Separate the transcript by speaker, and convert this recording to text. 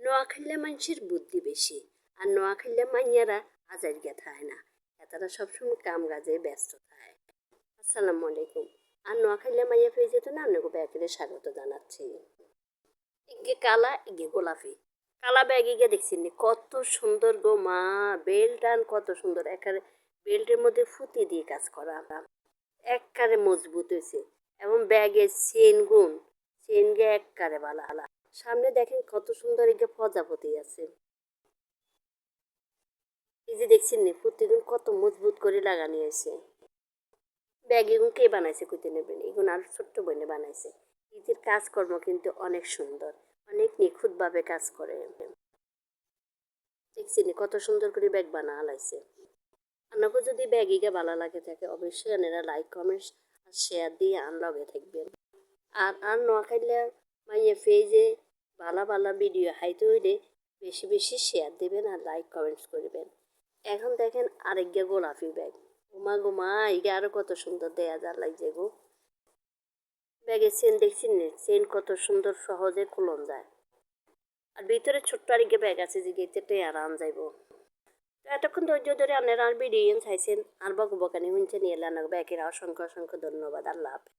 Speaker 1: নোয়া খাইলে মানুষের বুদ্ধি বেশি, আর নোয়া খাইলে মাইয়ারা আজাইগা থাকে না। এতারা সবসময় কাম কাজে ব্যস্ত থাকে। আসসালামু আলাইকুম। আর নোয়া খাইলে মাইয়া পেয়ে যেত না, আপনাকে ব্যাগরে স্বাগত জানাচ্ছি। ইগে কালা ইগে গোলাপি। কালা ব্যাগ ইগে দেখছি নি কত সুন্দর গো মা, বেল্টান কত সুন্দর, একেবারে বেল্টের মধ্যে ফুটি দিয়ে কাজ করা, এককারে মজবুত হয়েছে। এবং ব্যাগের চেন গে এককারে বালা। সামনে দেখেন কত সুন্দর এগে প্রজাপতি আছে। এই যে দেখছেন নি প্রতিদিন কত মজবুত করে লাগানি আছে। ব্যাগ এগুলো কে বানাইছে কইতে নেবেন, এগুলো আর ছোট্ট বোনে বানাইছে। নিজের কাজকর্ম কিন্তু অনেক সুন্দর, অনেক নিখুঁতভাবে কাজ করে। দেখছি নি কত সুন্দর করে ব্যাগ বানা হালাইছে। আপনাকে যদি ব্যাগ ইগা ভালো লাগে থাকে অবশ্যই আপনারা লাইক কমেন্টস আর শেয়ার দিয়ে আনলগে থাকবেন। আর নোয়াখাইলে মাইয়া পেজে ভালো ভালো ভিডিও হাইতে হইলে বেশি বেশি শেয়ার দেবেন আর লাইক কমেন্টস করবেন। এখন দেখেন আরেক গে গোলাপি ব্যাগ। গোমা ইগে আরো কত সুন্দর দেয়া যা লাগছে গো। ব্যাগের চেন দেখছি নে, চেন কত সুন্দর সহজে খুলন যায়। আর ভিতরে ছোট্ট আরেকটা ব্যাগ আছে যে গেতে আরাম যাইব। তো এতক্ষণ ধৈর্য ধরে আপনারা আর ভিডিও চাইছেন আর বকবকানি শুনছেন, এলান ব্যাগের অসংখ্য অসংখ্য ধন্যবাদ। আল্লাহ হাফেজ।